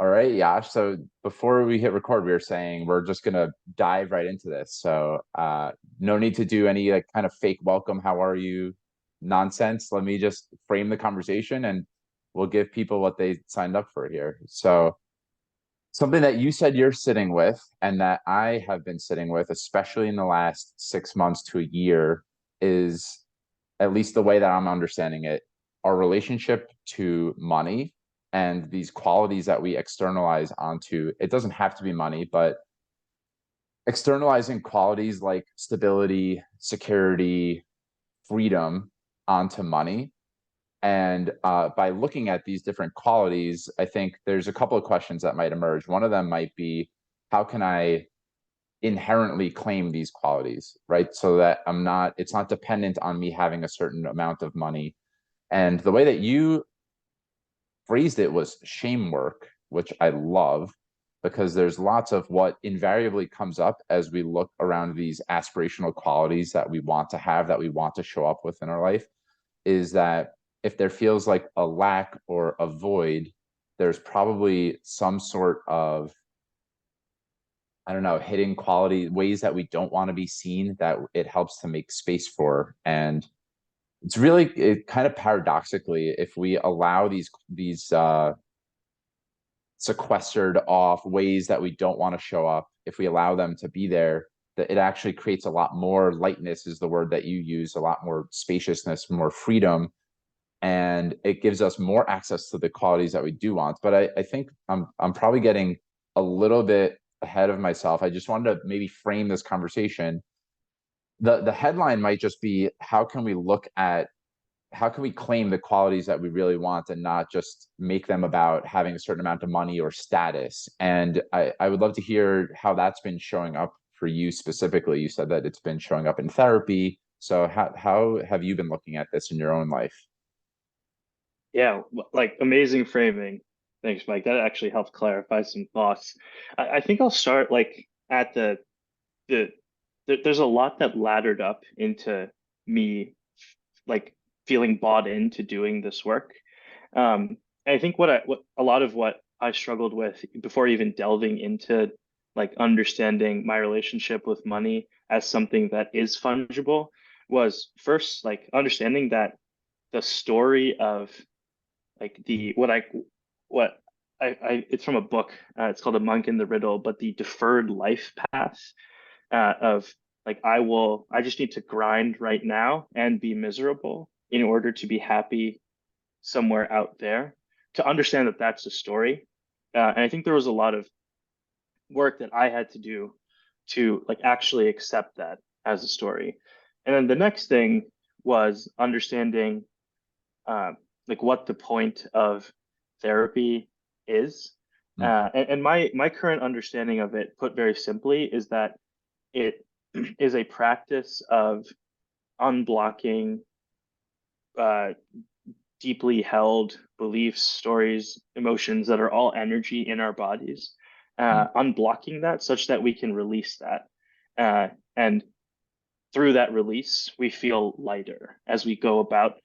All right, Yash. So before we hit record, we were saying we're just gonna dive right into this. So no need to do any like kind of fake welcome, how are you nonsense. Let me just frame the conversation and we'll give people what they signed up for here. So something that you said you're sitting with and that I have been sitting with, especially in the last 6 months to a year, is at least the way that I'm understanding it, our relationship to money and these qualities that we externalize onto it doesn't have to be money, but externalizing qualities like stability, security, freedom onto money. And by looking at these different qualities, I think there's a couple of questions that might emerge. One of them might be, how can I inherently claim these qualities, right? So that it's not dependent on me having a certain amount of money. And the way that you phrased it was shame work, which I love because there's lots of what invariably comes up as we look around these aspirational qualities that we want to have, that we want to show up with in our life, is that if there feels like a lack or a void, there's probably some sort of, I don't know, hidden quality, ways that we don't want to be seen that it helps to make space for. And it's really it kind of paradoxically, if we allow these sequestered off ways that we don't want to show up, if we allow them to be there, that it actually creates a lot more lightness, is the word that you use, a lot more spaciousness, more freedom, and it gives us more access to the qualities that we do want. But I think I'm probably getting a little bit ahead of myself. I just wanted to maybe frame this conversation. The headline might just be, how can we claim the qualities that we really want and not just make them about having a certain amount of money or status? And I would love to hear how that's been showing up for you specifically. You said that it's been showing up in therapy. So how have you been looking at this in your own life? Yeah, like amazing framing. Thanks, Mike. That actually helped clarify some thoughts. I think I'll start like at the there's a lot that laddered up into me like feeling bought into doing this work. I think what a lot of what I struggled with before even delving into like understanding my relationship with money as something that is fungible was first like understanding that the story of like the what I it's from a book. It's called A Monk in the Riddle, but the deferred life path of like I just need to grind right now and be miserable in order to be happy somewhere out there. To understand that that's the story, and I think there was a lot of work that I had to do to like actually accept that as a story. And then the next thing was understanding like what the point of therapy is. And my current understanding of it, put very simply, is that it is a practice of unblocking uh, deeply held beliefs, stories, emotions that are all energy in our bodies, unblocking that such that we can release that. And through that release, we feel lighter as we go about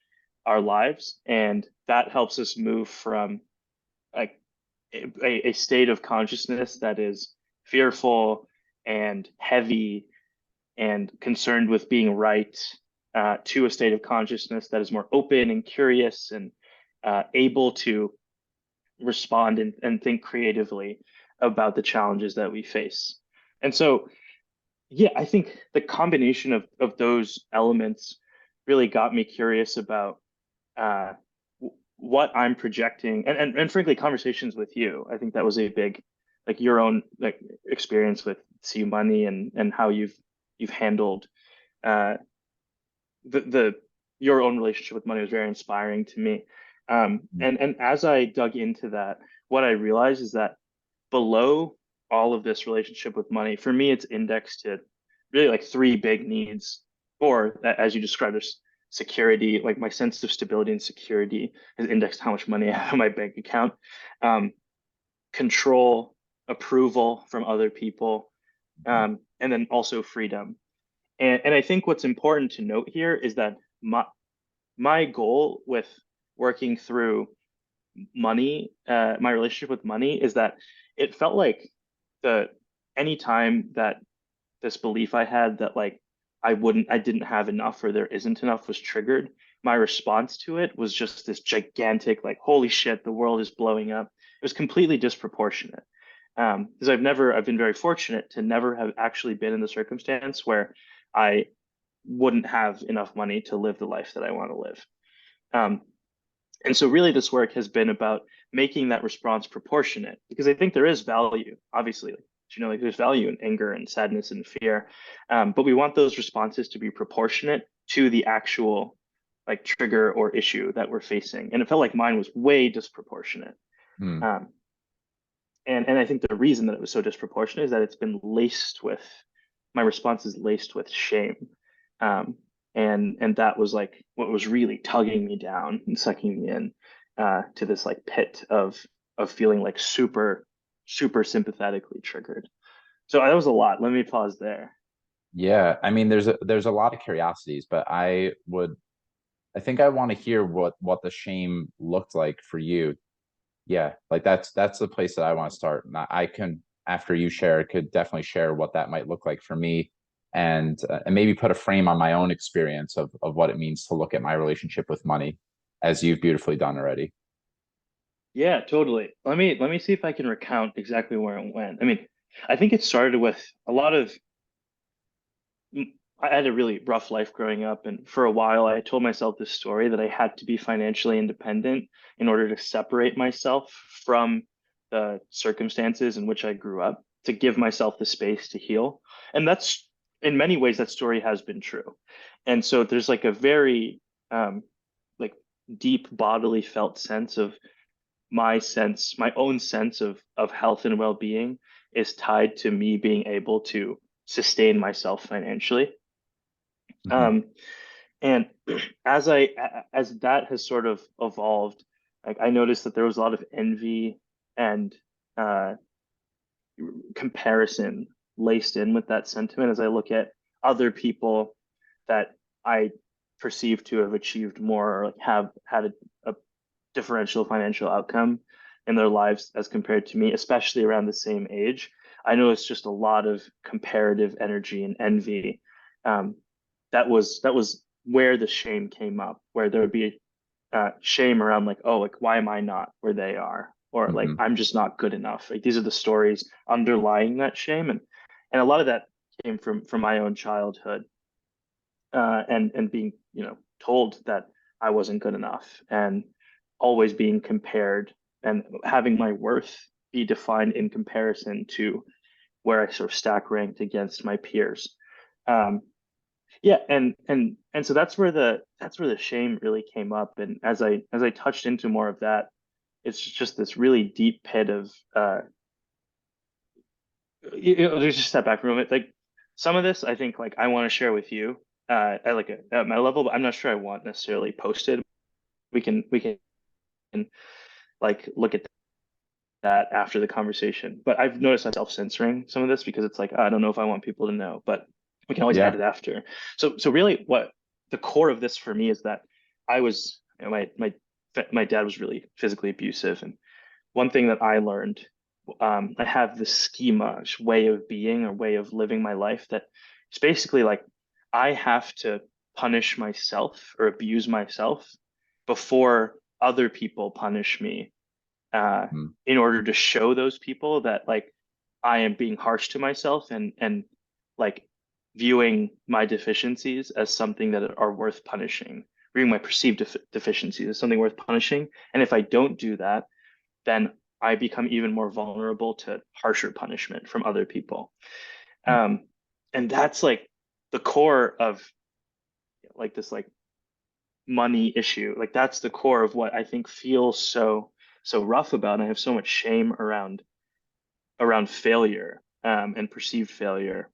our lives. And that helps us move from like a state of consciousness that is fearful and heavy and concerned with being right to a state of consciousness that is more open and curious and able to respond and think creatively about the challenges that we face. And so, yeah, I think the combination of those elements really got me curious about uh, what I'm projecting, and frankly, conversations with you. I think that was a big, like your own like experience with CU Money and how you've handled uh, the your own relationship with money was very inspiring to me. And as I dug into that, what I realized is that below all of this relationship with money, for me, it's indexed to really like three big needs, or as you described, there's security, like my sense of stability and security is indexed to how much money I have in my bank account, um, control, approval from other people, and then also freedom. And I think what's important to note here is that my goal with working through money, my relationship with money, is that it felt like the anytime that this belief I had that like I didn't have enough or there isn't enough was triggered, my response to it was just this gigantic, like, holy shit, the world is blowing up. It was completely disproportionate. Because I've been very fortunate to never have actually been in the circumstance where I wouldn't have enough money to live the life that I want to live. Um, and so really this work has been about making that response proportionate because I think there is value, obviously, like there's value in anger and sadness and fear. But we want those responses to be proportionate to the actual like trigger or issue that we're facing. And it felt like mine was way disproportionate. Hmm. Um, and I think the reason that it was so disproportionate is that it's been laced with my response is laced with shame. Um, and that was like what was really tugging me down and sucking me in to this like pit of feeling like super sympathetically triggered. So that was a lot. Let me pause there. Yeah, I mean, there's a lot of curiosities, but I think I want to hear what the shame looked like for you. Yeah, like that's the place that I want to start. And I can, after you share, could definitely share what that might look like for me, and maybe put a frame on my own experience of what it means to look at my relationship with money, as you've beautifully done already. Yeah, totally. Let me see if I can recount exactly where it went. I mean, I think it started with a lot of I had a really rough life growing up, and for a while, I told myself this story that I had to be financially independent in order to separate myself from the circumstances in which I grew up, to give myself the space to heal. And that's, in many ways, that story has been true. And so there's like a very um, like deep bodily felt sense of my own sense of health and well-being is tied to me being able to sustain myself financially. Hmm. Um, and as that has sort of evolved, like I noticed that there was a lot of envy and uh, comparison laced in with that sentiment as I look at other people that I perceive to have achieved more or like have had a differential financial outcome in their lives as compared to me, especially around the same age. I know it's just a lot of comparative energy and envy. Um, that was where the shame came up, where there would be shame around like, oh, like why am I not where they are, or like Hmm. I'm just not good enough. Like these are the stories underlying that shame, and a lot of that came from my own childhood, and being told that I wasn't good enough, and always being compared, and having my worth be defined in comparison to where I sort of stack ranked against my peers. Um, yeah, and so that's where the shame really came up. And as I touched into more of that, it's just this really deep pit of there's just step back from it. Like some of this, I think like I want to share with you at like at my level, but I'm not sure I want necessarily posted. We can like look at that after the conversation. But I've noticed I'm self-censoring some of this because it's like I don't know if I want people to know, but we can always Yeah. edit after. So really, what the core of this for me is that I was my dad was really physically abusive, and one thing that I learned, I have this schema, way of being or way of living my life that it's basically like I have to punish myself or abuse myself before other people punish me, uh, Hmm. in order to show those people that like I am being harsh to myself and like viewing my deficiencies as something that are worth punishing, viewing my perceived deficiencies as something worth punishing. And if I don't do that, then I become even more vulnerable to harsher punishment from other people. Hmm. Um, and that's like the core of like this like money issue. Like that's the core of what I think feels so rough about. And I have so much shame around failure, and perceived failure.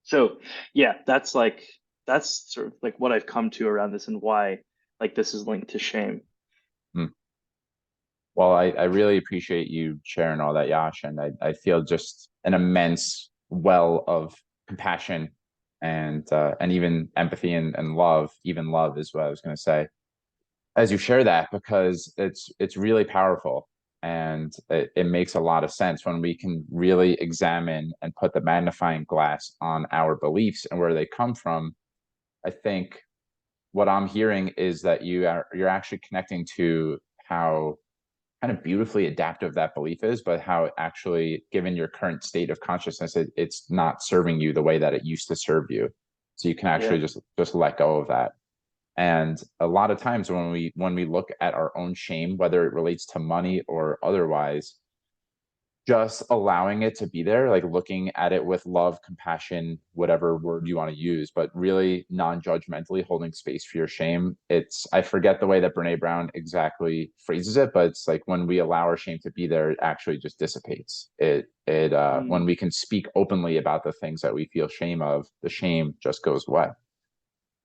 So yeah, that's sort of like what I've come to around this and why like this is linked to shame. Hmm. Well, I really appreciate you sharing all that, Yash, and I feel just an immense well of compassion and even empathy and love, even love is what I was going to say. as you share that, because it's really powerful, and it makes a lot of sense when we can really examine and put the magnifying glass on our beliefs and where they come from. I think what I'm hearing is that you're actually connecting to how kind of beautifully adaptive that belief is, but how actually, given your current state of consciousness, it's not serving you the way that it used to serve you. So you can Yeah. actually just let go of that. And a lot of times when we look at our own shame, whether it relates to money or otherwise, just allowing it to be there, like looking at it with love, compassion, whatever word you want to use, but really non-judgmentally holding space for your shame. It's, I forget the way that Brene Brown exactly phrases it, but it's like when we allow our shame to be there, it actually just dissipates. When Mm, we can speak openly about the things that we feel shame of, the shame just goes away.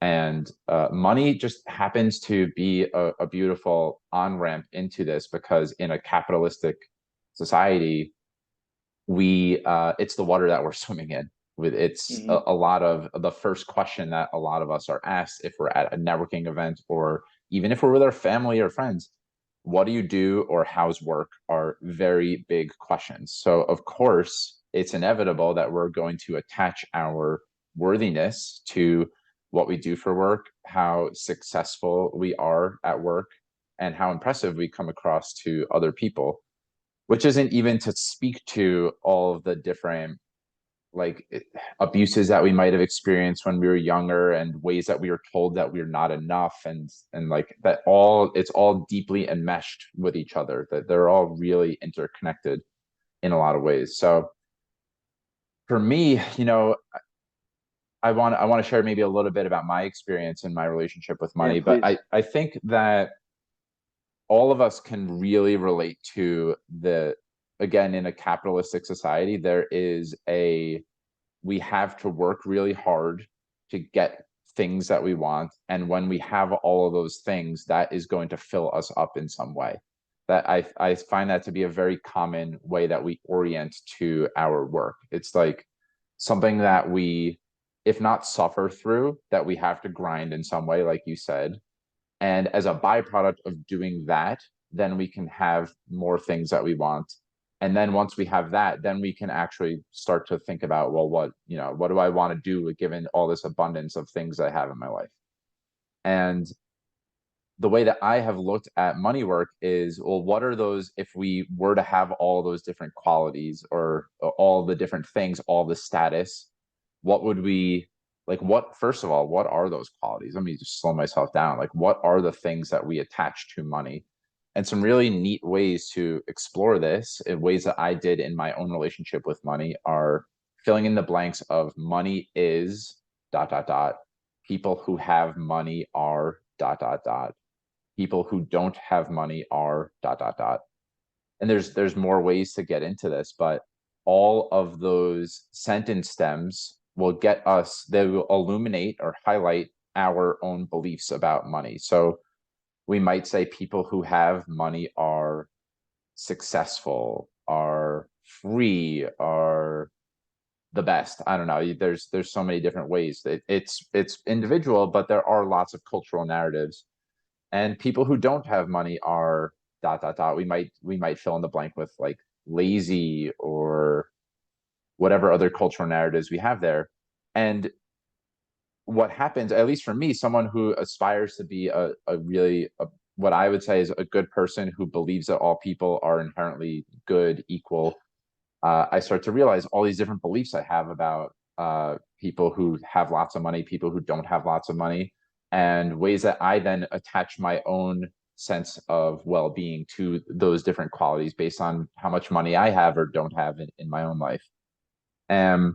And money just happens to be a beautiful on ramp into this, because in a capitalistic society, we it's the water that we're swimming in. With it's mhm. a lot of the first question that a lot of us are asked if we're at a networking event, or even if we're with our family or friends: what do you do, or how's work, are very big questions. So of course it's inevitable that we're going to attach our worthiness to what we do for work, how successful we are at work, and how impressive we come across to other people, which isn't even to speak to all of the different, like, abuses that we might have experienced when we were younger, and ways that we were told that we're not enough, and like that, all it's all deeply enmeshed with each other, that they're all really interconnected in a lot of ways. So for me, I want to share maybe a little bit about my experience in my relationship with Yeah, money, but please. I think that all of us can really relate to the, again, in a capitalistic society, there is a, we have to work really hard to get things that we want, and when we have all of those things, that is going to fill us up in some way. That I find that to be a very common way that we orient to our work. It's like something that we, if not suffer through, that we have to grind in some way, like you said, and as a byproduct of doing that, then we can have more things that we want. And then once we have that, then we can actually start to think about, well, what do I want to do given all this abundance of things I have in my life? And the way that I have looked at money work is, well, what are those, if we were to have all those different qualities, or all the different things, all the status, what would we, like, what, first of all, what are those qualities? Let me just slow myself down. Like, what are the things that we attach to money? And some really neat ways to explore this, in ways that I did in my own relationship with money, are filling in the blanks of money is dot dot dot, people who have money are dot dot dot, people who don't have money are dot dot dot. And there's more ways to get into this, but all of those sentence stems will get us, they will illuminate or highlight our own beliefs about money. So we might say people who have money are successful, are free, are the best. I don't know. There's so many different ways. It's individual, but there are lots of cultural narratives. And people who don't have money are dot dot dot. We might fill in the blank with, like, lazy, or whatever other cultural narratives we have there. And what happens, at least for me, someone who aspires to be a really what I would say is a good person, who believes that all people are inherently good, equal, I start to realize all these different beliefs I have about people who have lots of money, people who don't have lots of money, and ways that I then attach my own sense of well-being to those different qualities based on how much money I have or don't have in my own life. And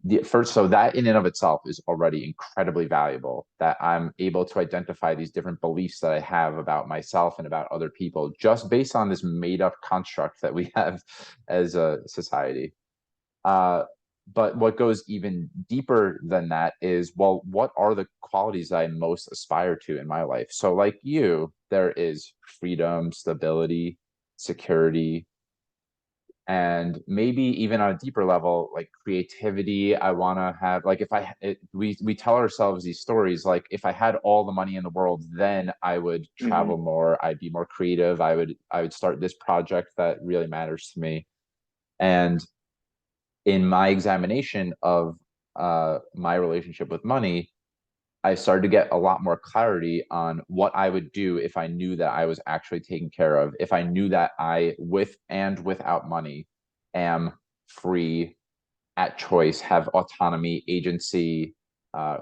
the first, so that in and of itself is already incredibly valuable, that I'm able to identify these different beliefs that I have about myself and about other people, just based on this made up construct that we have as a society. uh, but what goes even deeper than that is, well, what are the qualities I most aspire to in my life? So like you, there is freedom, stability, security, And maybe even on a deeper level, like creativity, I want to have, like, if we tell ourselves these stories, like if I had all the money in the world, then I would Hmm. travel more, I'd be more creative, I would start this project that really matters to me. And in my examination of my relationship with money, I started to get a lot more clarity on what I would do if I knew that I was actually taken care of, if I knew that I, with and without money, am free, at choice, have autonomy, agency, uh,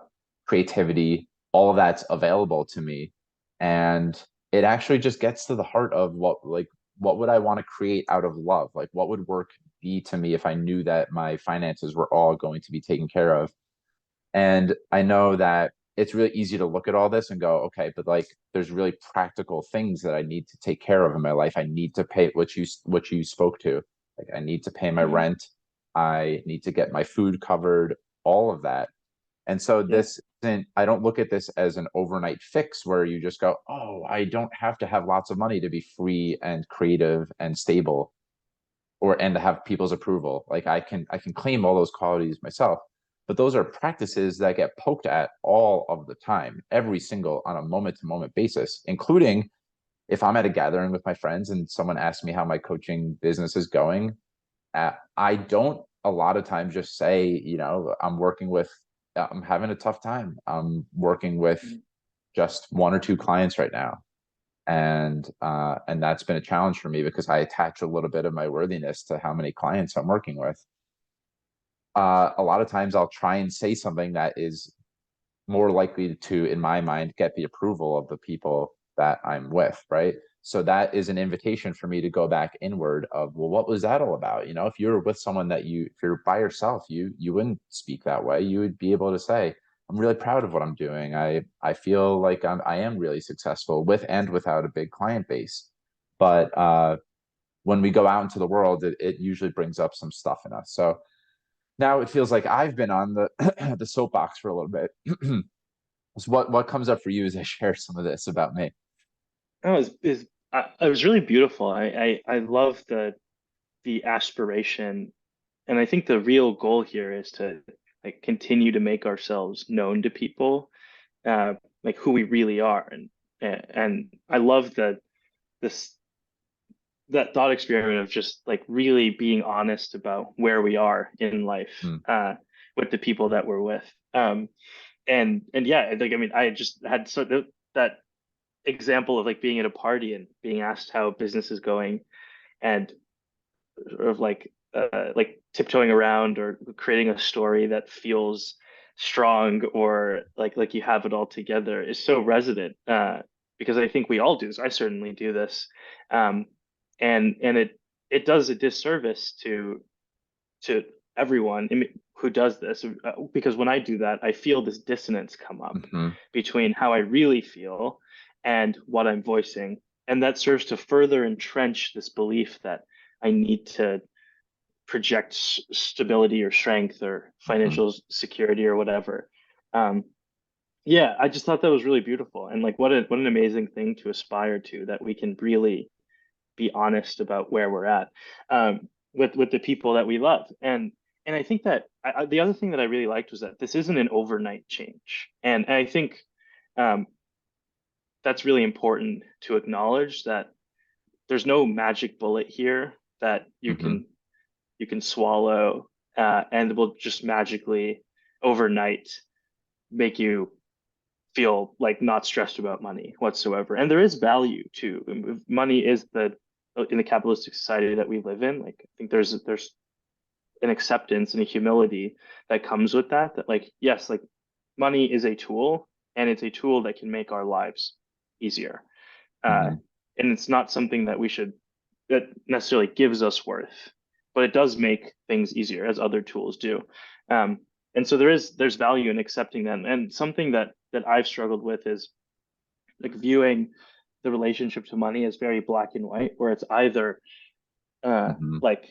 creativity, all of that's available to me. And it actually just gets to the heart of what would I want to create out of love? Like, what would work be to me if I knew that my finances were all going to be taken care of? And I know that it's really easy to look at all this and go, okay, but like there's really practical things that I need to take care of in my life. I need to pay what you spoke to. Like I need to pay my Hmm. rent. I need to get my food covered, all of that. And so Yeah. this isn't, I don't look at this as an overnight fix where you just go, oh, I don't have to have lots of money to be free and creative and stable and to have people's approval. Like I can claim all those qualities myself, but those are practices that get poked at all of the time, every single on a moment to moment basis, including if I'm at a gathering with my friends and someone asks me how my coaching business is going. I don't a lot of times just say, I'm having a tough time. I'm working with Mhm. just one or two clients right now, and that's been a challenge for me because I attach a little bit of my worthiness to how many clients I'm working with. A lot of times I'll try and say something that is more likely to, in my mind, get the approval of the people that I'm with, right? So that is an invitation for me to go back inward of, well, what was that all about? If you're with someone if you're by yourself, you wouldn't speak that way. You would be able to say, I'm really proud of what I'm doing. I feel like I am really successful with and without a big client base. But when we go out into the world, it usually brings up some stuff in us. So now it feels like I've been on the the soapbox for a little bit. So what comes up for you as I share some of this about me? No, it was really beautiful. I love the aspiration, and I think the real goal here is to like continue to make ourselves known to people, uh, like who we really are, and I love this that thought experiment of just like really being honest about where we are in life, Mm, with the people that we're with. And yeah, like I mean, I just had that example of like being at a party and being asked how business is going, and sort of like tiptoeing around or creating a story that feels strong or like you have it all together is so resonant, because I think we all do this. I certainly do this, um, and it does a disservice to everyone who does this, because when I do that, I feel this dissonance come up hmm between how I really feel and what I'm voicing. And that serves to further entrench this belief that I need to project stability or strength or hmm financial security or whatever. Um, yeah, I just thought that was really beautiful. And like what an amazing thing to aspire to, that we can really be honest about where we're at, with the people that we love. And I think that the other thing that I really liked was that this isn't an overnight change, and I think, um, that's really important to acknowledge, that there's no magic bullet here that hmm you can swallow, and will just magically overnight make you feel like not stressed about money whatsoever. And there is value too. Money is the in the capitalistic society that we live in. Like I think there's an acceptance and a humility that comes with that. That like yes, like money is a tool, and it's a tool that can make our lives easier. Uh, hmm and it's not something that we should that necessarily gives us worth, but it does make things easier as other tools do. Um, and so there's value in accepting them. And something that I've struggled with is like viewing the relationship to money as very black and white, where it's either, hmm like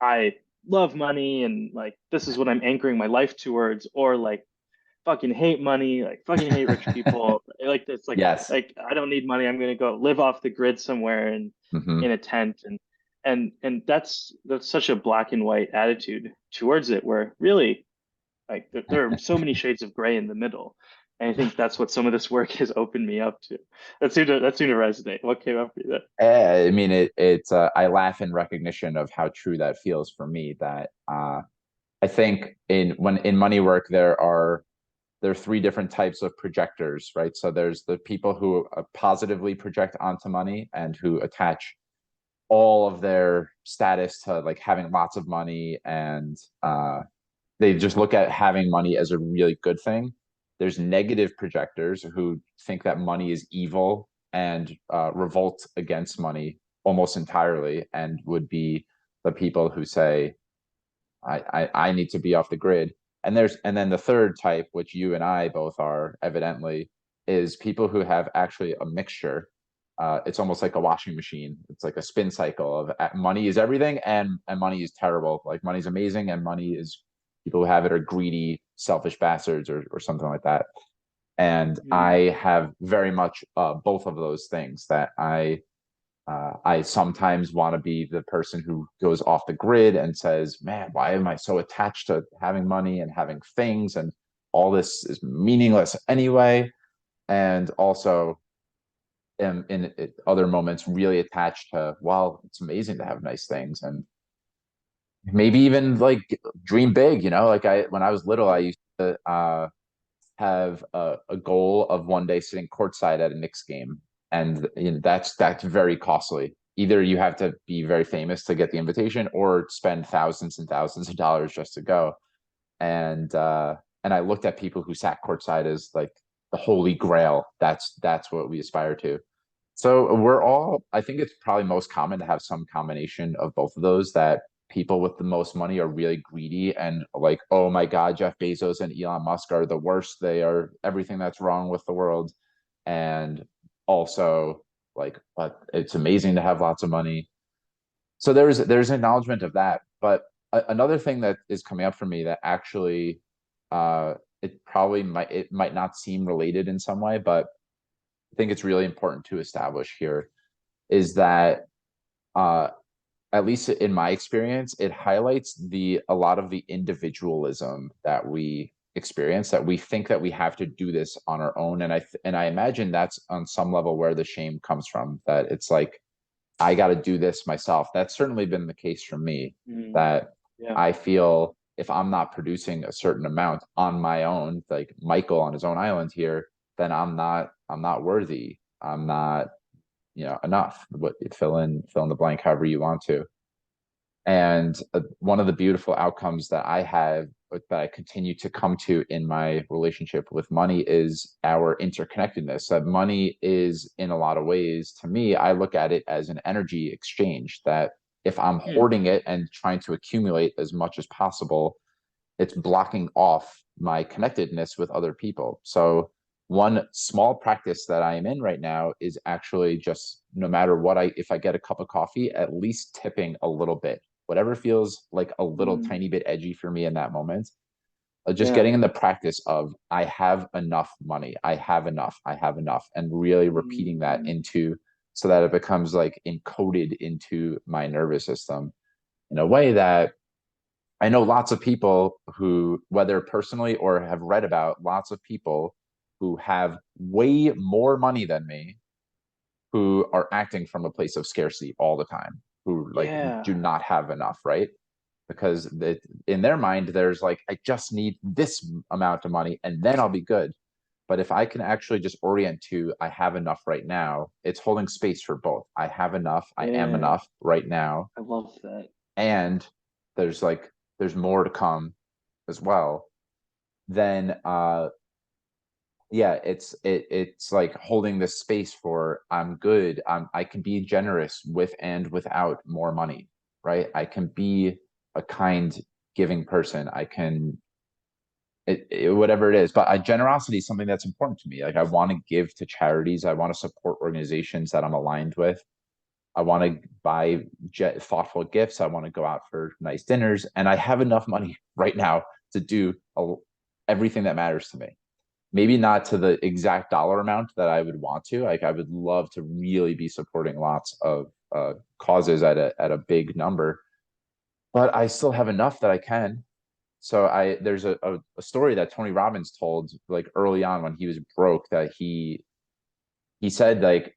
I love money and like this is what I'm anchoring my life towards, or like fucking hate money, like fucking hate rich people. Like it's Yes. like I don't need money. I'm gonna go live off the grid somewhere and hmm in a tent. and that's such a black and white attitude towards it, where really like there are so many shades of gray in the middle. And I think that's what some of this work has opened me up to. That seemed to resonate. What came up for you I mean, I laugh in recognition of how true that feels for me. That I think in money work there are three different types of projectors, right? So there's the people who positively project onto money and who attach all of their status to like having lots of money, and they just look at having money as a really good thing. There's negative projectors who think that money is evil and revolt against money almost entirely, and would be the people who say, I need to be off the grid. And then the third type, which you and I both are evidently, is people who have actually a mixture. It's almost like a washing machine. It's like a spin cycle of money is everything and money is terrible. Like money's amazing and money is people who have it are greedy, selfish bastards or something like that. And there? I have very much both of those things that I sometimes want to be the person who goes off the grid and says, man, why am I so attached to having money and having things? And all this is meaningless anyway. And also am in other moments really attached to, well, it's amazing to have nice things. And maybe even like dream big, like when I was little, I used to have a goal of one day sitting courtside at a Knicks game, and that's very costly. Either you have to be very famous to get the invitation, or spend thousands and thousands of dollars just to go. And I looked at people who sat courtside as like the holy grail. That's what we aspire to. So we're all, I think it's probably most common to have some combination of both of those, that people with the most money are really greedy and like, oh my God, Jeff Bezos and Elon Musk are the worst. They are everything that's wrong with the world. And also like, but it's amazing to have lots of money. So there's acknowledgement of that. But another thing that is coming up for me that actually it might not seem related in some way, but I think it's really important to establish here is that uh, at least in my experience, it highlights the a lot of the individualism that we experience, that we think that we have to do this on our own. And I imagine that's on some level where the shame comes from, that it's like I got to do this myself. That's certainly been the case for me, Mm, that yeah. I feel if I'm not producing a certain amount on my own, like Michael on his own island here, then I'm not worthy. I'm not, enough. What fill in the blank however you want to. And one of the beautiful outcomes that I have, that I continue to come to in my relationship with money, is our interconnectedness. That money is, in a lot of ways, to me, I look at it as an energy exchange. That if I'm Hmm. hoarding it and trying to accumulate as much as possible, it's blocking off my connectedness with other people. So one small practice that I am in right now is actually just, no matter what, if I get a cup of coffee, at least tipping a little bit, whatever feels like a little Mm, tiny bit edgy for me in that moment. Just yeah. getting in the practice of I have enough money, I have enough, I have enough, and really repeating that Mm, into, so that it becomes like encoded into my nervous system in a way that I know lots of people who, whether personally or have read about, lots of people who have way more money than me, who are acting from a place of scarcity all the time, who like do yeah. not have enough, right? Because in their mind, there's like, I just need this amount of money and then I'll be good. But if I can actually just orient to, I have enough right now, it's holding space for both. I have enough, I am Yeah. enough right now, I love that. and there's like, there's more to come as well. Then yeah, it's like holding this space for, I'm good, I can be generous with and without more money, right? I can be a kind, giving person. I can, whatever it is, but generosity is something that's important to me. Like I want to give to charities, I want to support organizations that I'm aligned with. I want to buy thoughtful gifts. I want to go out for nice dinners, and I have enough money right now to do everything that matters to me. Maybe not to the exact dollar amount that I would want to. Like I would love to really be supporting lots of causes at a big number, but I still have enough that I can. So there's a story that Tony Robbins told like early on when he was broke, that he said like,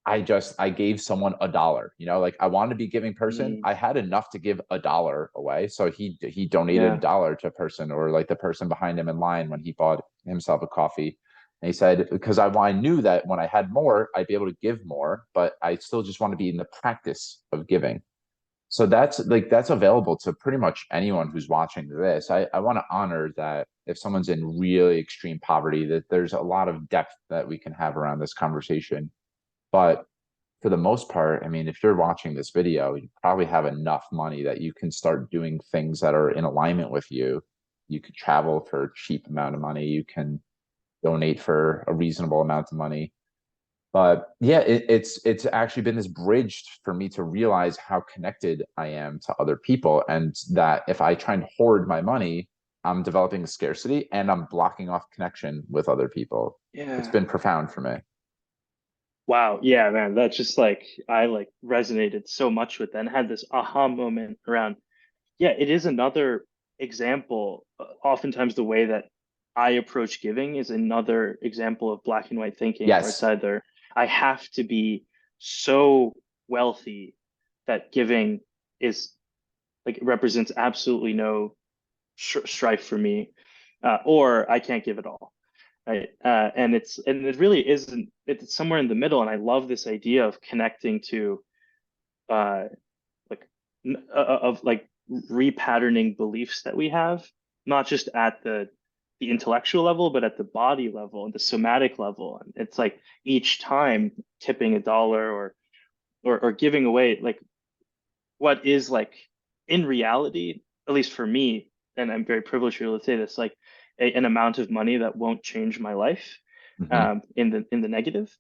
I gave someone $1, like I wanted to be a giving person. Mm, I had enough to give $1 away. So he donated a yeah. dollar to a person, or like the person behind him in line when he bought himself a coffee. And he said, because I knew that when I had more, I'd be able to give more, but I still just want to be in the practice of giving. So that's available to pretty much anyone who's watching this. I want to honor that if someone's in really extreme poverty, that there's a lot of depth that we can have around this conversation. But for the most part, I mean, if you're watching this video, you probably have enough money that you can start doing things that are in alignment with you. You could travel for a cheap amount of money. You can donate for a reasonable amount of money. But yeah, it's actually been this bridge for me to realize how connected I am to other people, and that if I try and hoard my money, I'm developing a scarcity and I'm blocking off connection with other people. It's Yeah. been profound for me. Wow. Yeah, man. That's just like I like resonated so much with that and had this aha moment around. Yeah, it is another example. Oftentimes, the way that I approach giving is another example of black and white thinking, where it's Yes. either I have to be so wealthy that giving is like represents absolutely no strife for me, or I can't give at all. Right. And it really isn't, it's somewhere in the middle. And I love this idea of connecting to uh, like of like repatterning beliefs that we have, not just at the intellectual level, but at the body level and the somatic level. And it's like each time tipping $1 or giving away like what is like in reality, at least for me, and I'm very privileged to be able to say this, like an amount of money that won't change my life Hmm. in the negative.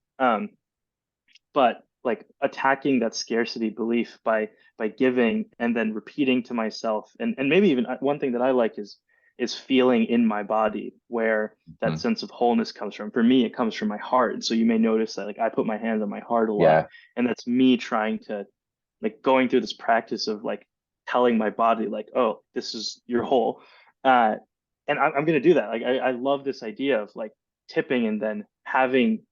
But like attacking that scarcity belief by giving and then repeating to myself, and maybe even one thing that I like is feeling in my body where that Hmm. sense of wholeness comes from. For me, it comes from my heart. And so you may notice that like I put my hand on my heart a lot, Yeah. and that's me trying to like going through this practice of like telling my body like, oh, this is your whole. Uh, and I'm going to do that. Like I love this idea of like tipping and then having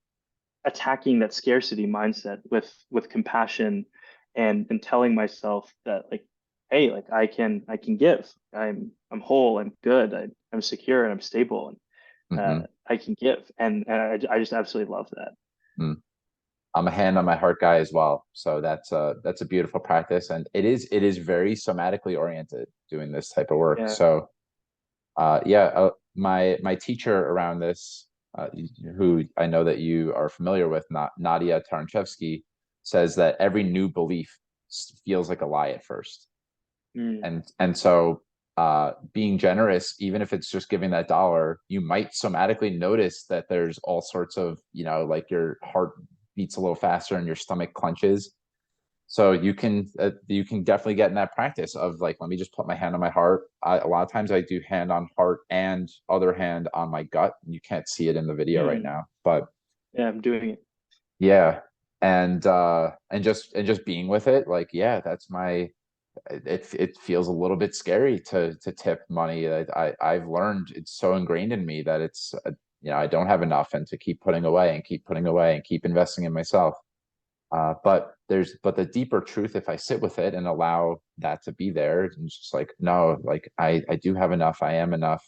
attacking that scarcity mindset with compassion and telling myself that like, hey, like I can give. I'm whole. I'm good. I'm secure and I'm stable and Hmm. I can give. And I just absolutely love that. Mm. I'm a hand on my heart guy as well. So that's a beautiful practice, and it is very somatically oriented doing this type of work. Yeah. So yeah, my teacher around this, who I know that you are familiar with, Nadia Taranchevsky, says that every new belief feels like a lie at first, Mm. and so being generous, even if it's just giving that dollar, you might somatically notice that there's all sorts of, like your heart beats a little faster and your stomach clenches. So you can definitely get in that practice of like, let me just put my hand on my heart. A lot of times I do hand on heart and other hand on my gut. You can't see it in the video right Mm. now, but Yeah, I'm doing it. yeah. And just being with it, like, yeah, that's my, it feels a little bit scary to tip money. I've learned it's so ingrained in me that it's, I don't have enough, and to keep putting away and keep putting away and keep investing in myself. But the deeper truth, if I sit with it and allow that to be there, and it's just like, no, like I do have enough, I am enough.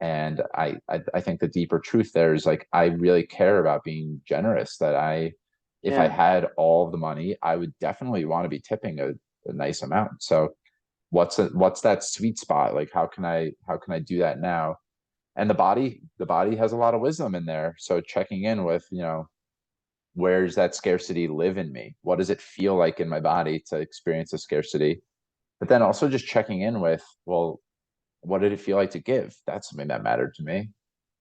And I think the deeper truth there is like, I really care about being generous, that if I Yeah. had all the money, I would definitely want to be tipping a nice amount. So what's that sweet spot? Like, how can I do that now? And the body has a lot of wisdom in there. So checking in with, where's that scarcity live in me? What does it feel like in my body to experience a scarcity? But then also just checking in with, well, what did it feel like to give? That's something that mattered to me.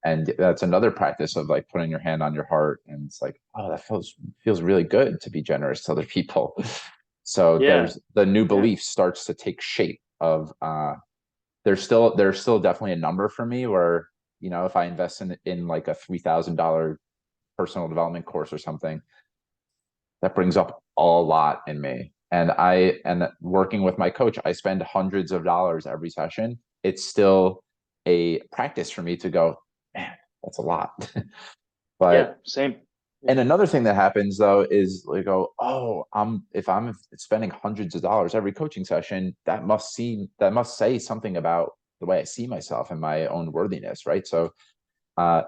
And that's another practice of like putting your hand on your heart, and it's like, oh, that feels really good to be generous to other people. So Yeah. there's the new Yeah. belief starts to take shape of there's still definitely a number for me where, if I invest in like a $3,000 personal development course or something, that brings up a lot in me. And working with my coach, I spend hundreds of dollars every session. It's still a practice for me to go, man, that's a lot. Yeah, But same. Yeah. and another thing that happens though is like, go, oh, if I'm spending hundreds of dollars every coaching session, that must say something about the way I see myself and my own worthiness, right? So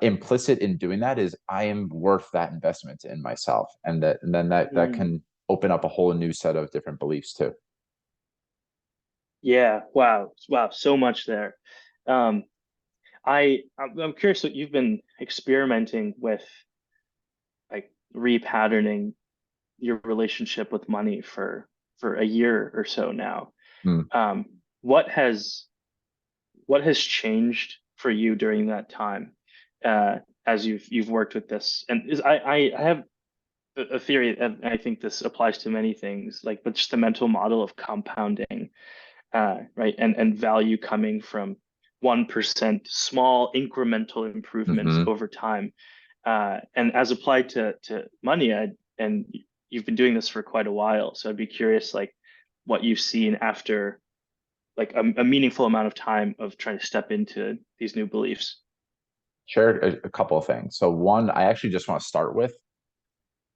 implicit in doing that is I am worth that investment in myself, and then that Mm. can open up a whole new set of different beliefs too. Yeah. Wow. Wow. So much there. Um, I'm curious what you've been experimenting with, like repatterning your relationship with money for a year or so now. Hmm. Um, what has what has changed for you during that time, uh, as you've worked with this? And I have a theory, and I think this applies to many things, like but just the mental model of compounding, right? And value coming from 1% small incremental improvements Hmm. over time. And as applied to money, and you've been doing this for quite a while, so I'd be curious, like what you've seen after like a meaningful amount of time of trying to step into these new beliefs. Share a couple of things. So one, I actually just want to start with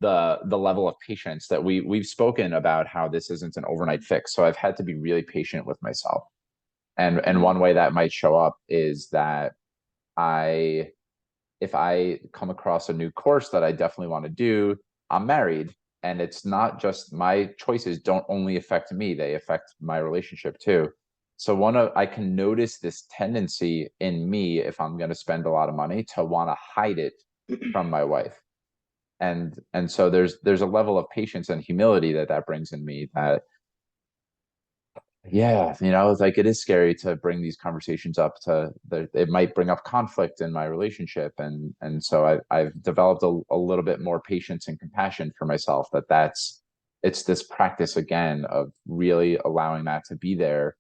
the level of patience that we've spoken about how this isn't an overnight fix. So I've had to be really patient with myself. And Mm, one way that might show up is that I if I come across a new course that I definitely want to do, I'm married. And it's not just my choices don't only affect me, they affect my relationship too. So I can notice this tendency in me if I'm going to spend a lot of money to want to hide it from my wife. And so there's a level of patience and humility that brings in me that yeah, it's like it is scary to bring these conversations up it might bring up conflict in my relationship. And so I've developed a little bit more patience and compassion for myself it's this practice again of really allowing that to be there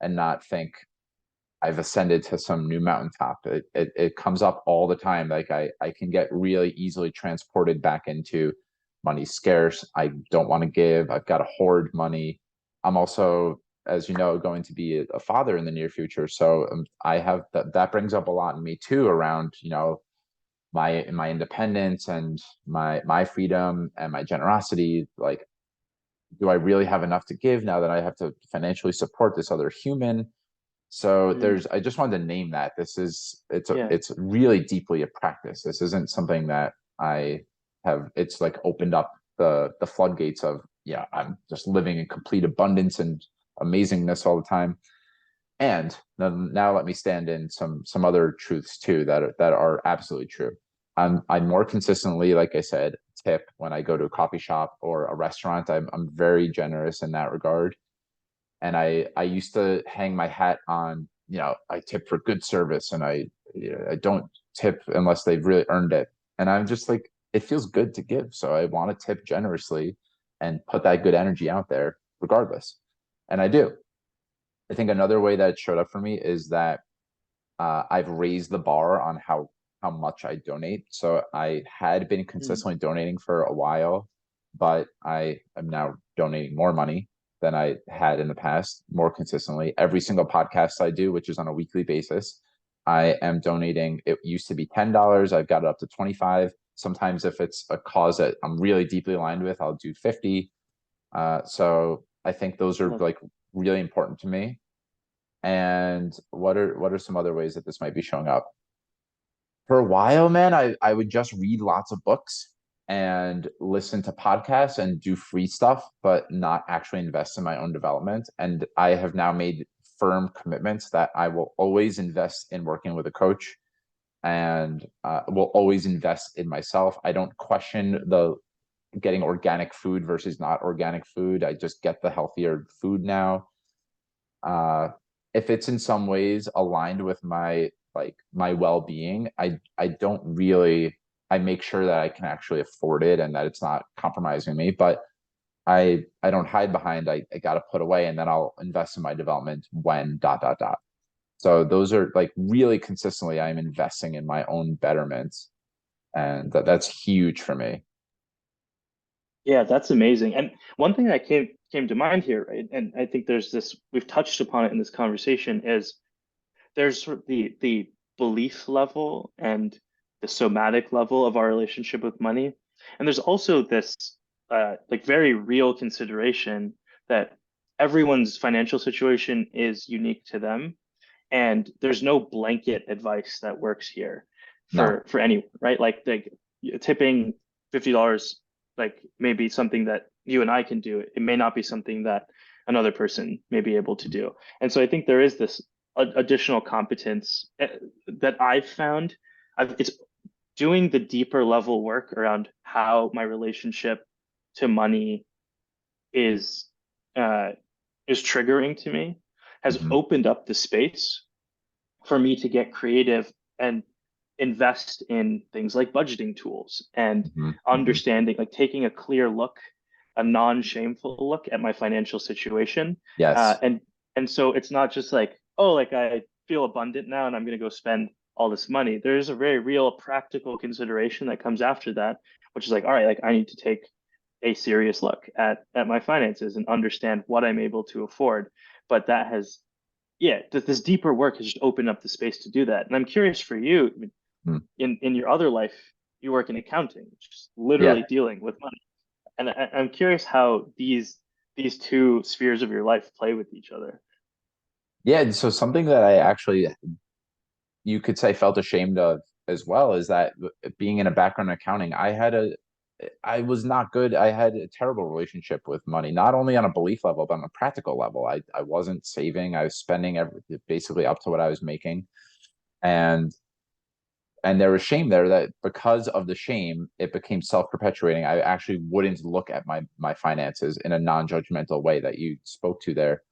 and not think I've ascended to some new mountaintop. It comes up all the time. Like I can get really easily transported back into money's scarce. I don't want to give. I've got to hoard money. I'm also, as you know, going to be a father in the near future. So I have that brings up a lot in me too around, my independence and my freedom and my generosity. Like, do I really have enough to give now that I have to financially support this other human? So mm, I just wanted to name that yeah. it's really deeply a practice. This isn't something that I it's like opened up the floodgates of, yeah, I'm just living in complete abundance and amazingness all the time. And now let me stand in some other truths too that are absolutely true. I more consistently, like I said, tip when I go to a coffee shop or a restaurant. I'm very generous in that regard. And I used to hang my hat on, I tip for good service, and I don't tip unless they've really earned it. And I'm just like, it feels good to give, so I want to tip generously and put that good energy out there regardless. And I do. I think another way that it showed up for me is that I've raised the bar on how much I donate. So I had been Mm, consistently donating for a while, but I am now donating more money than I had in the past, more consistently. Every single podcast I do, which is on a weekly basis, I am donating. It used to be $10. I've got it up to 25. Sometimes if it's a cause that I'm really deeply aligned with, I'll do 50. So I think those are love it. like really important to me. And what are some other ways that this might be showing up? For a while, man, I would just read lots of books and listen to podcasts and do free stuff, but not actually invest in my own development. And I have now made firm commitments that I will always invest in working with a coach and will always invest in myself. I don't question the getting organic food versus not organic food. I just get the healthier food now. uh if it's in some ways aligned with my well-being, I don't really, I make sure that I can actually afford it and that it's not compromising me. But I don't hide behind I got to put away and then I'll invest in my development when dot dot dot. So those are like really consistently I'm investing in my own betterment, and that's huge for me. Yeah, that's amazing. And one thing that came to mind here, right? And I think there's this, we've touched upon it in this conversation, is there's sort of the belief level and the somatic level of our relationship with money. And there's also this like very real consideration that everyone's financial situation is unique to them, and there's no blanket advice that works here No. for anyone, right? Like tipping $50 like maybe something that you and I can do. It may not be something that another person may be able to do. And so I think there is this additional competence that I've found. It's doing the deeper level work around how my relationship to money is uh, is triggering to me has Hmm. opened up the space for me to get creative and invest in things like budgeting tools and Hmm. Hmm. understanding, like taking a clear look, a non-shameful look at my financial situation. Uh, Yes. and and so it's not just like, oh, like I feel abundant now and I'm going to go spend all this money. There is a very real practical consideration that comes after that, which is like, all right, like I need to take a serious look at my finances and understand what I'm able to afford. But that has, yeah, this deeper work has just opened up the space to do that. And I'm curious for you, I mean, Mm. in your other life, you work in accounting, which is Yeah. literally dealing with money. And I'm curious how these two spheres of your life play with each other. Yeah. So something that I actually, you could say, felt ashamed of as well is that being in a background in accounting, I was not good. I had a terrible relationship with money, not only on a belief level, but on a practical level. I wasn't saving. I was spending basically up to what I was making. And there was shame there, that because of the shame, it became self-perpetuating. I actually wouldn't look at my finances in a non-judgmental way that you spoke to there.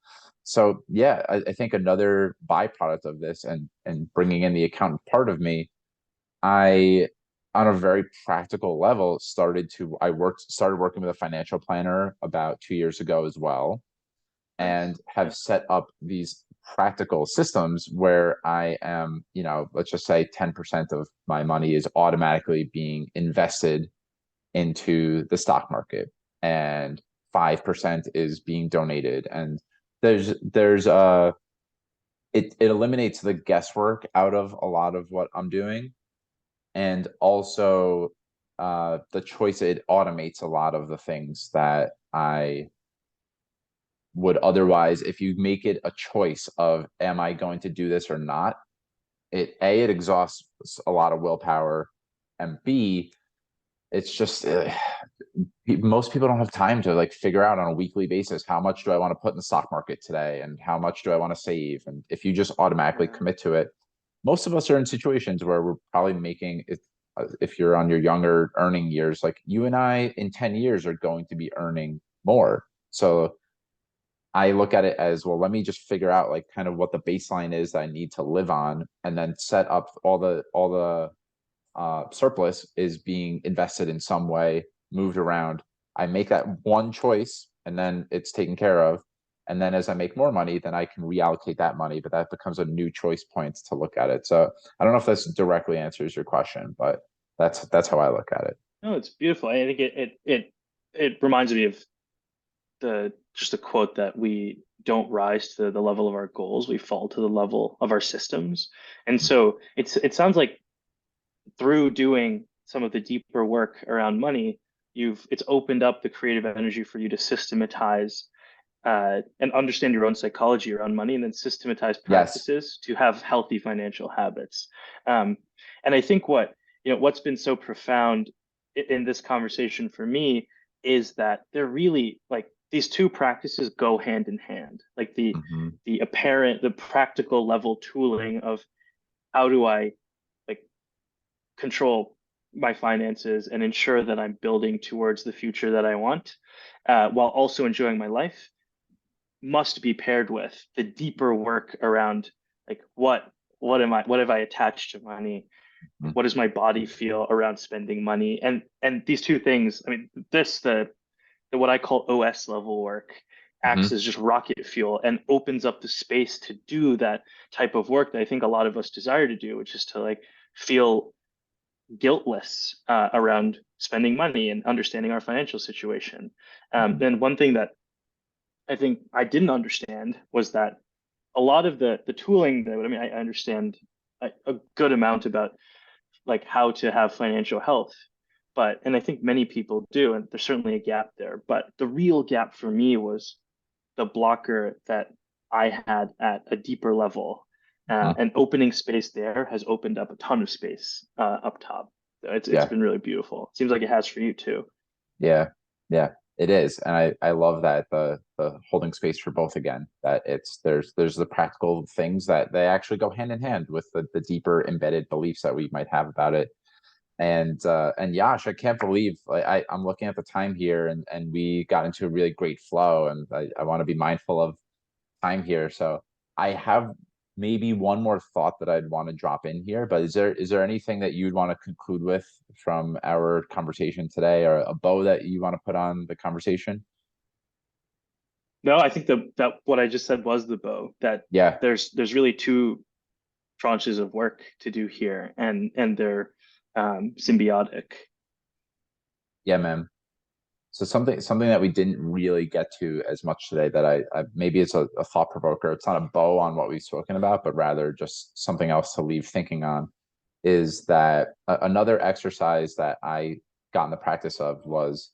So yeah, I think another byproduct of this, and bringing in the accountant part of me, I, on a very practical level, started working with a financial planner about 2 years ago as well, Nice. and have set up these practical systems where I am, let's just say 10% of my money is automatically being invested into the stock market, and 5% is being donated. And there's it eliminates the guesswork out of a lot of what I'm doing. And also the choice, it automates a lot of the things that I would otherwise, if you make it a choice of, am I going to do this or not, it exhausts a lot of willpower, and B, it's just most people don't have time to like figure out on a weekly basis, how much do I want to put in the stock market today and how much do I want to save. And if you just automatically Yeah. commit to it, most of us are in situations where we're probably making it. If you're on your younger earning years, like you and I in 10 years are going to be earning more. So I look at it as, well, let me just figure out like kind of what the baseline is that I need to live on, and then set up all the surplus is being invested in some way, moved around. I make that one choice, and then it's taken care of. And then as I make more money, then I can reallocate that money, but that becomes a new choice point to look at it. So I don't know if this directly answers your question, but that's how I look at it. No, it's beautiful. I think it reminds me of the just a quote that we don't rise to the level of our goals, we fall to the level of our systems. And so it sounds like through doing some of the deeper work around money, it's opened up the creative energy for you to systematize and understand your own psychology around money, and then systematize Yes. practices to have healthy financial habits. Um, and I think what's been so profound in this conversation for me is that they're really like these two practices go hand in hand. Like Hmm. the practical level tooling of how do I like control my finances and ensure that I'm building towards the future that I want, while also enjoying my life, must be paired with the deeper work around like what have I attached to money? What does my body feel around spending money? And these two things, I mean, the what I call OS level work acts Hmm. as just rocket fuel and opens up the space to do that type of work that I think a lot of us desire to do, which is to like feel guiltless around spending money and understanding our financial situation. Mhm. And one thing that I think I didn't understand was that a lot of the tooling that, I mean, I understand a good amount about like how to have financial health, but, and I think many people do, and there's certainly a gap there. But the real gap for me was the blocker that I had at a deeper level. Mhm. And opening space there has opened up a ton of space up top. It's Yeah. been really beautiful. Seems like it has for you too. Yeah, yeah, it is, and I love that the holding space for both again. That it's there's the practical things that they actually go hand in hand with the deeper embedded beliefs that we might have about it. And Yash, I can't believe like, I'm looking at the time here, and we got into a really great flow, and I want to be mindful of time here. So I have maybe one more thought that I'd want to drop in here, but is there anything that you'd want to conclude with from our conversation today, or a bow that you want to put on the conversation? No, I think that what I just said was the bow. That Yeah, there's really two tranches of work to do here, and they're symbiotic. yeah, man. So something that we didn't really get to as much today that I maybe it's a thought provoker. It's not a bow on what we've spoken about, but rather just something else to leave thinking on is that another exercise that I got in the practice of was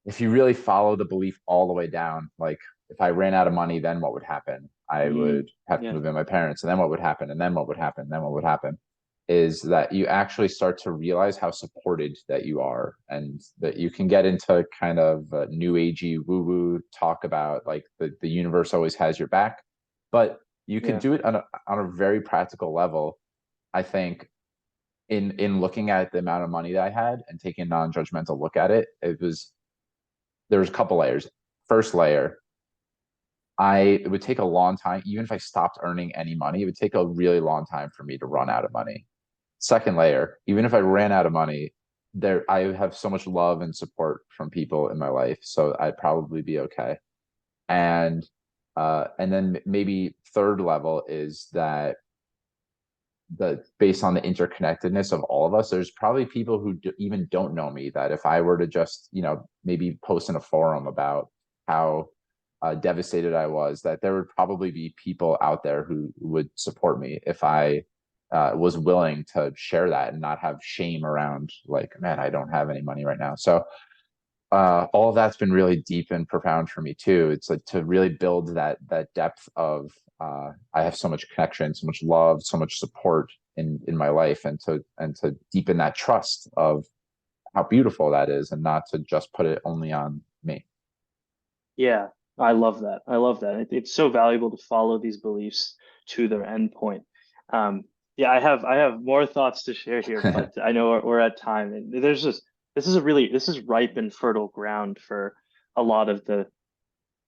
if you really follow the belief all the way down, like if I ran out of money, then what would happen? I would have to Yeah, move in my parents, and then what would happen? And then what would happen? And then what would happen? Is that you actually start to realize how supported that you are, and that you can get into kind of new agey woo woo talk about like the universe always has your back, but you could yeah, do it on a very practical level. I think in looking at the amount of money that I had and taking a non-judgmental look at it, it was there was a couple layers. First layer, it would take a long time, even if I stopped earning any money, it would take a really long time for me to run out of money. Second layer, even if I ran out of money, there I have so much love and support from people in my life, so I'd probably be okay. And then maybe third level is that based on the interconnectedness of all of us, there's probably people who even don't know me that if I were to just maybe post in a forum about how devastated I was, that there would probably be people out there who would support me if I was willing to share that and not have shame around like, man, I don't have any money right now. So all of that's been really deep and profound for me too. It's like to really build that depth of I have so much connection, so much love, so much support in my life, and to deepen that trust of how beautiful that is, and not to just put it only on me. yeah. I love that. I love that. It's so valuable to follow these beliefs to their endpoint. Yeah, I have more thoughts to share here, but I know we're at time, and there's just this is ripe and fertile ground for a lot of the,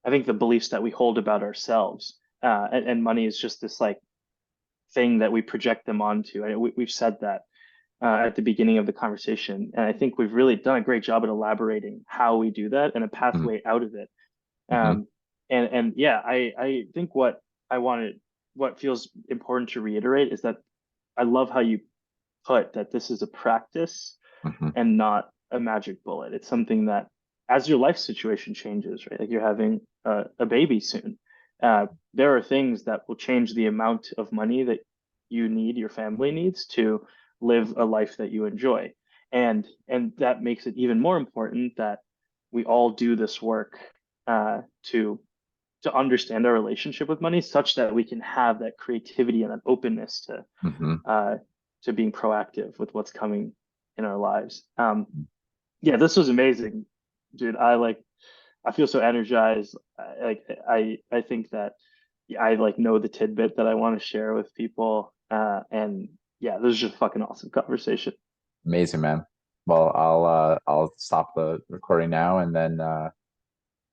I think, the beliefs that we hold about ourselves. And money is just this like thing that we project them onto. We've said that at the beginning of the conversation, and I think we've really done a great job at elaborating how we do that and a Mhm. pathway out of it. Mhm. And yeah, I think I wanted, what feels important to reiterate is that I love how you put that this is a practice Mhm. and not a magic bullet. It's something that, as your life situation changes, right? Like you're having a baby soon. There are things that will change the amount of money that you need, your family needs to live a life that you enjoy. And that makes it even more important that we all do this work to understand our relationship with money such that we can have that creativity and that openness Mhm. uh, to being proactive with what's coming in our lives. Yeah, this was amazing, dude. I feel so energized. I think that, yeah, I like know the tidbit that I want to share with people. And yeah, this is just a fucking awesome conversation. Amazing, man. Well, I'll stop the recording now, and then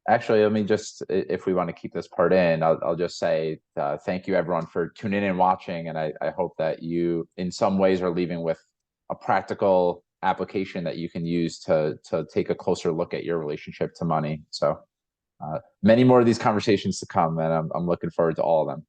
actually, let me just, if we want to keep this part in, I'll just say thank you everyone for tuning in and watching. And I hope that you, in some ways, are leaving with a practical application that you can use to take a closer look at your relationship to money. So many more of these conversations to come, and I'm looking forward to all of them.